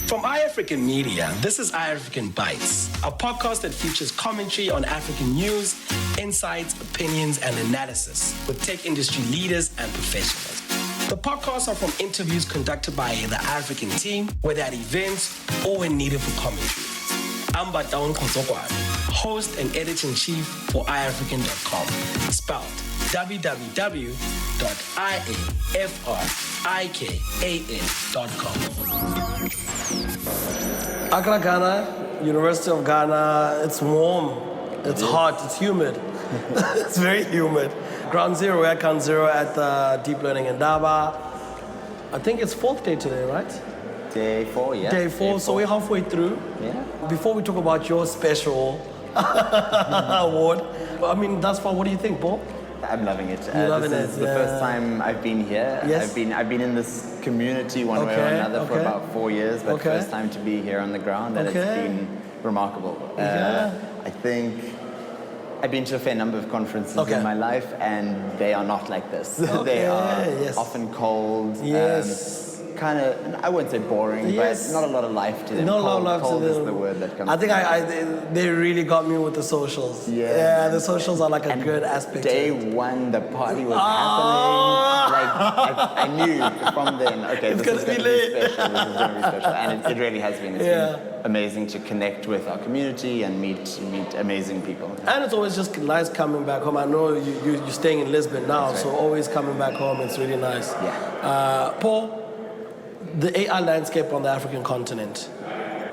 From iAfrikan Media, this is iAfrikan Bytes, a podcast that features commentary on African news, insights, opinions, and analysis with tech industry leaders and professionals. The podcasts are from interviews conducted by the iAfrikan team, whether at events or when needed for commentary. I'm Bataun Kosokwan, host and editor-in-chief for iAfrikan.com, spelled www.iafrikan.com. Accra, Ghana, University of Ghana, it's warm, it's hot, it's humid. It's very humid. Ground zero, we're at Ground Zero at the Deep Learning Indaba. I think it's fourth day today, right? Day 4, yeah. Day four, so we're halfway through. Yeah. Before we talk about your special award, I mean, thus far, what do you think, Paul? I'm loving it. Loving this is the first time I've been here. Yes. I've been in this community one way or another for about 4 years, but first time to be here on the ground, and it's been remarkable. I think I've been to a fair number of conferences in my life, and they are not like this. They are often cold. Kind of, I wouldn't say boring, but not a lot of life to them. Not a lot of life to them. Cold is the word that comes I think they really got me with the socials. Yeah, the socials are like a good aspect. Day one, the party was happening. Like, I knew from then, okay, this is going to be special. This is going to be special. And it really has been. It's been amazing to connect with our community and meet amazing people. And it's always just nice coming back home. I know you're staying in Lisbon now, so always coming back home, it's really nice. Yeah. Paul, the AI landscape on the African continent,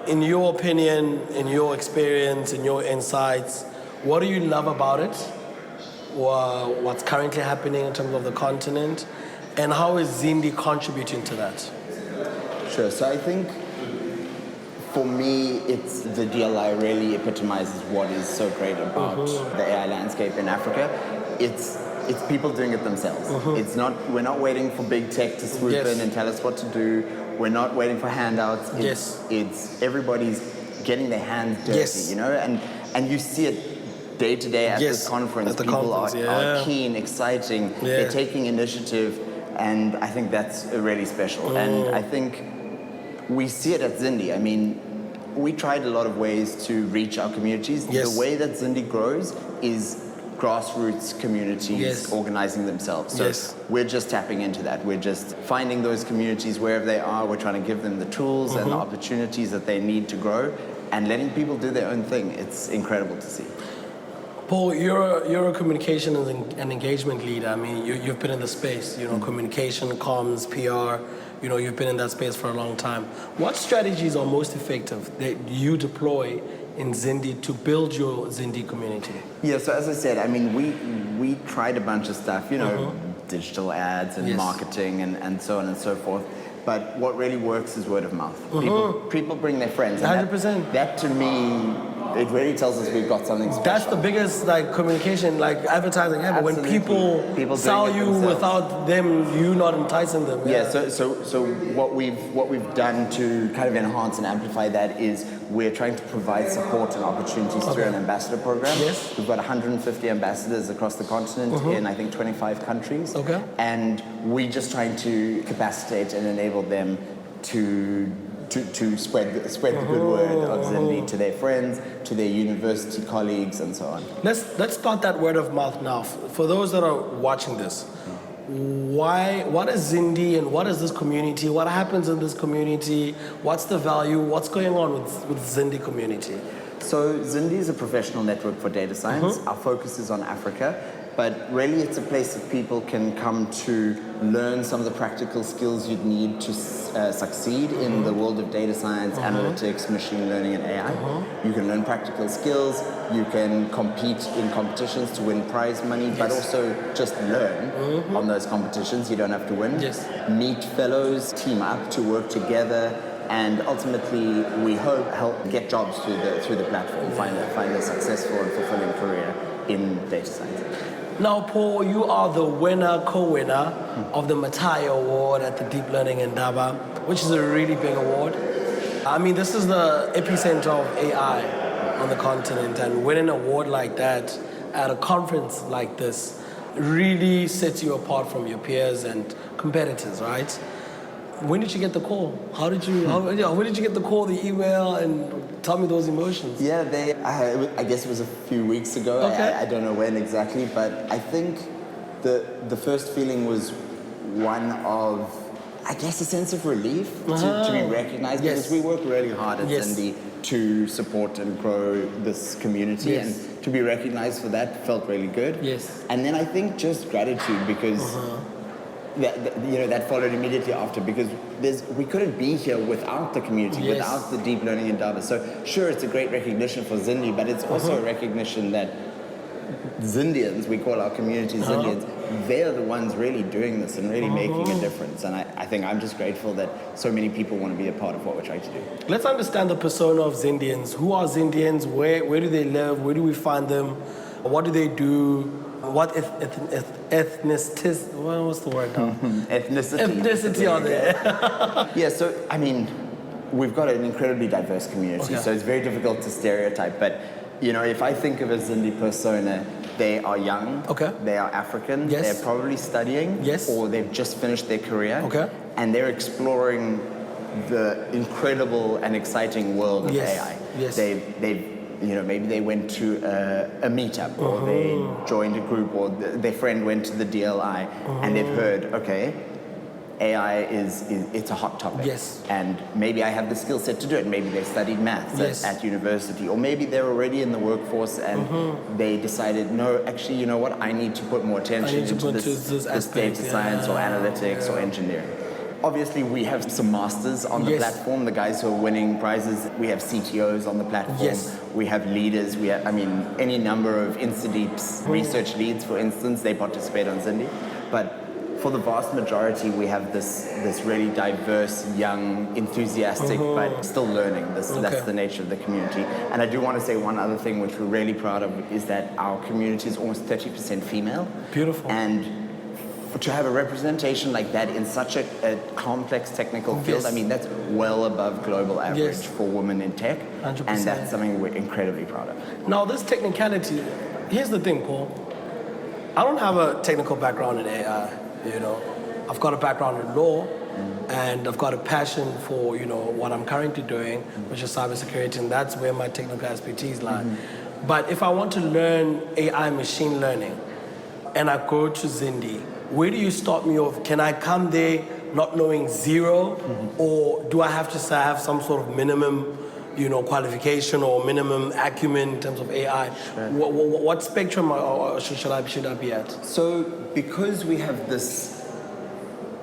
in your opinion, in your experience, in your insights, what do you love about it? What's currently happening in terms of the continent? And how is Zindi contributing to that? Sure, so I think for me, it's the DLI really epitomizes what is so great about the AI landscape in Africa. It's people doing it themselves. It's not. We're not waiting for big tech to swoop in and tell us what to do. We're not waiting for handouts. It's everybody's getting their hands dirty, you know. And you see it day to day at this conference. People are keen, exciting. They're taking initiative, and I think that's really special. And I think we see it at Zindi. I mean, we tried a lot of ways to reach our communities. The way that Zindi grows is grassroots communities organizing themselves. So we're just tapping into that. We're just finding those communities wherever they are. We're trying to give them the tools and the opportunities that they need to grow, and letting people do their own thing. It's incredible to see. Paul, you're a communication and engagement leader. I mean, you've been in the space, you know, communication, comms, PR. You know, you've been in that space for a long time. What strategies are most effective that you deploy in Zindi to build your Zindi community? Yeah, so as I said, I mean, we tried a bunch of stuff, you know, digital ads and marketing and so on and so forth. But what really works is word of mouth. People bring their friends. 100%. That to me, it really tells us we've got something special. That's the biggest communication, advertising ever. Absolutely. When people sell you without you not enticing them. So what we've done to kind of enhance and amplify that is we're trying to provide support and opportunities through an ambassador program. We've got 150 ambassadors across the continent in I think 25 countries. And we're just trying to capacitate and enable them to spread the good word of Zindi to their friends, to their university colleagues, and so on. Let's start that word of mouth now. For those that are watching this, what is Zindi and what is this community? What happens in this community? What's the value? What's going on with Zindi community? So Zindi is a professional network for data science. Our focus is on Africa. But really, it's a place that people can come to learn some of the practical skills you'd need to succeed in the world of data science, analytics, machine learning, and AI. You can learn practical skills. You can compete in competitions to win prize money, but also just learn on those competitions. You don't have to win. Meet fellows, team up to work together, and ultimately, we hope help get jobs through the platform, find a successful and fulfilling career in data science. Now, Paul, you are the co-winner of the Maathai Award at the Deep Learning Indaba, which is a really big award. I mean, this is the epicenter of AI on the continent, and winning an award like that at a conference like this really sets you apart from your peers and competitors, right? When did you get the call? How did you, when did you get the call, the email, and tell me those emotions? Yeah, I guess it was a few weeks ago. Okay. I don't know when exactly, but I think the first feeling was one of, I guess, a sense of relief to be recognized, because we work really hard at Zindi to support and grow this community, and to be recognized for that felt really good. Yes. And then I think just gratitude, because that followed immediately after, because we couldn't be here without the community, without the Deep Learning Indaba. So sure, it's a great recognition for Zindi, but it's also a recognition that Zindians, we call our community Zindians, they're the ones really doing this and really making a difference. And I think I'm just grateful that so many people want to be a part of what we're trying to do. Let's understand the persona of Zindians. Who are Zindians? Where do they live? Where do we find them? What do they do? What ethnicity? What's the word now? Ethnicity are there? Yeah, so I mean, we've got an incredibly diverse community, so it's very difficult to stereotype. But if I think of a Zindi persona, they are young, they are African, they're probably studying, or they've just finished their career, and they're exploring the incredible and exciting world of AI. Maybe they went to a meetup, or they joined a group, or their friend went to the DLI, and they've heard, okay, AI it's a hot topic. And maybe I have the skill set to do it. Maybe they studied maths at university, or maybe they're already in the workforce and they decided, no, actually, you know what, I need to put more attention into this data science or analytics or engineering. Obviously, we have some masters on the platform, the guys who are winning prizes. We have CTOs on the platform. We have leaders. We have, any number of InstaDeep's research leads, for instance, they participate on Zindi. But for the vast majority, we have this really diverse, young, enthusiastic, but still learning. That's the nature of the community. And I do want to say one other thing which we're really proud of is that our community is almost 30% female. Beautiful. And to have a representation like that in such a complex technical field, that's well above global average for women in tech. 100%. And that's something we're incredibly proud of. Now, this technicality, here's the thing, Paul. I don't have a technical background in AI. I've got a background in law, and I've got a passion for what I'm currently doing, which is cybersecurity, and that's where my technical expertise lies. But if I want to learn AI machine learning, and I go to Zindi, where do you start me off? Can I come there not knowing zero, or do I have to say I have some sort of minimum qualification or minimum acumen in terms of AI? What spectrum should I be at? So because we have this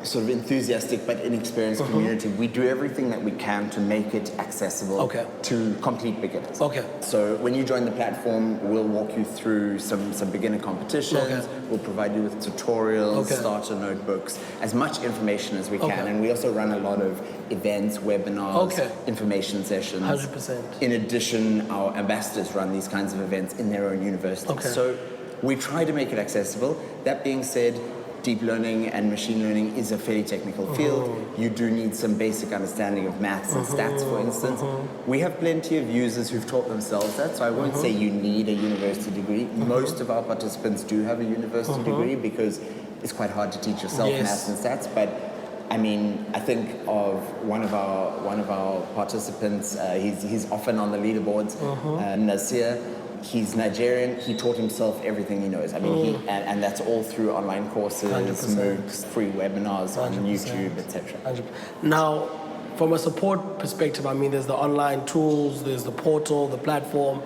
sort of enthusiastic but inexperienced community, we do everything that we can to make it accessible to complete beginners. So when you join the platform, we'll walk you through some beginner competitions, we'll provide you with tutorials, starter notebooks, as much information as we can. And we also run a lot of events, webinars, information sessions. 100%. In addition, our ambassadors run these kinds of events in their own universities. So we try to make it accessible. That being said, deep learning and machine learning is a fairly technical field. You do need some basic understanding of maths and stats, for instance. We have plenty of users who've taught themselves that, so I won't say you need a university degree. Most of our participants do have a university degree, because it's quite hard to teach yourself maths and stats. But I think of one of our participants. He's often on the leaderboards. Nasir. He's Nigerian. He taught himself everything he knows. And that's all through online courses, 100%. MOOCs, free webinars 100%. On YouTube, etc. Now, from a support perspective, there's the online tools, there's the portal, the platform.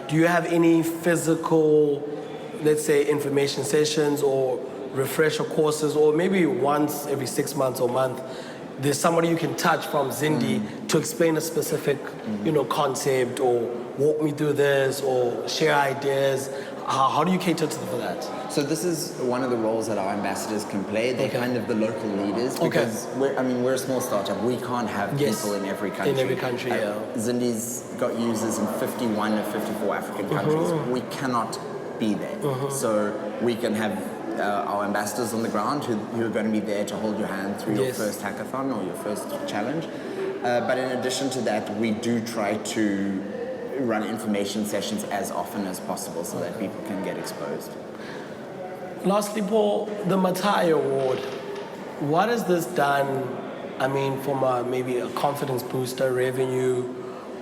Do you have any physical, let's say, information sessions or refresher courses, or maybe once every 6 months or month, there's somebody you can touch from Zindi to explain a specific, concept, or walk me through this, or share ideas? How do you cater for that? So this is one of the roles that our ambassadors can play. They're kind of the local leaders, because we're a small startup. We can't have people in every country. In every country, Zindi's got users in 51 or 54 African countries. We cannot be there. So we can have our ambassadors on the ground who are going to be there to hold your hand through your first hackathon or your first challenge. But in addition to that, we do try to run information sessions as often as possible so that people can get exposed. Lastly, Paul, the Maathai Award. What has this done I mean, from maybe a confidence booster, revenue,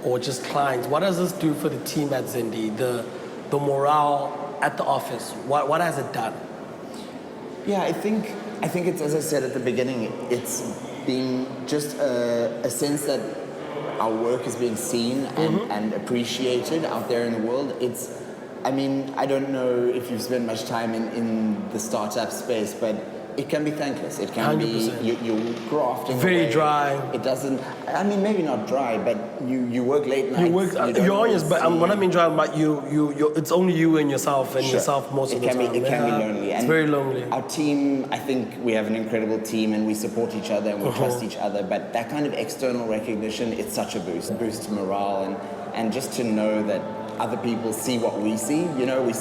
or just clients, what does this do for the team at Zindi? The morale at the office, what has it done? Yeah, I think it's, as I said at the beginning, it's been just a sense that our work is being seen and appreciated out there in the world. I mean, I don't know if you've spent much time in the startup space, but it can be thankless. It can 100%. Be you're grafting very away. Dry. It doesn't. I mean, maybe not dry, but you work late nights. You're on your. But when I mean dry, but you it's only you and yourself yourself most of the time. It can be lonely. It's very lonely. Our team, I think we have an incredible team, and we support each other and we trust each other. But that kind of external recognition, it's such a boost to morale, and just to know that other people see what we see. You know, we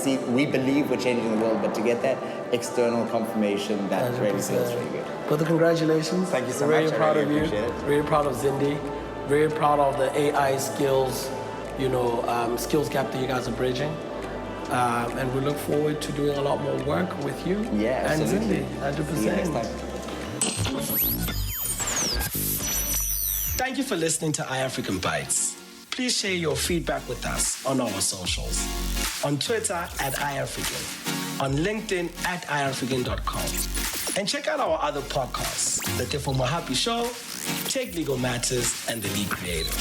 believe we're changing the world, but to get that external confirmation, that 100%. Really feels really good. Brother, congratulations. Thank you so much. Very proud of you. Very proud of Zindi. Very proud of the AI skills, skills gap that you guys are bridging. And we look forward to doing a lot more work with you and Zindi. 100%. See you next time. Thank you for listening to iAfrikan Bytes. Please share your feedback with us on our socials. On Twitter @iAfrikan, on LinkedIn @iAfrikan.com. And check out our other podcasts, The Tefo Happy Show, Take Legal Matters, and The Lead Creator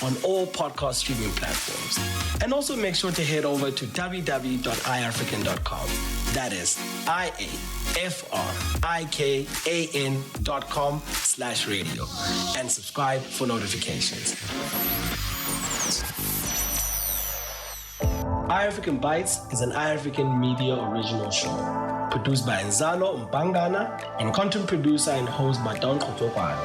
on all podcast streaming platforms. And also make sure to head over to www.iAfrikan.com. That is iAfrikan.com/radio, and subscribe for notifications. iAfrikan Bytes is an iAfrikan media original show, produced by Nzalo Mbangana and content producer and host by Don Kotokwane.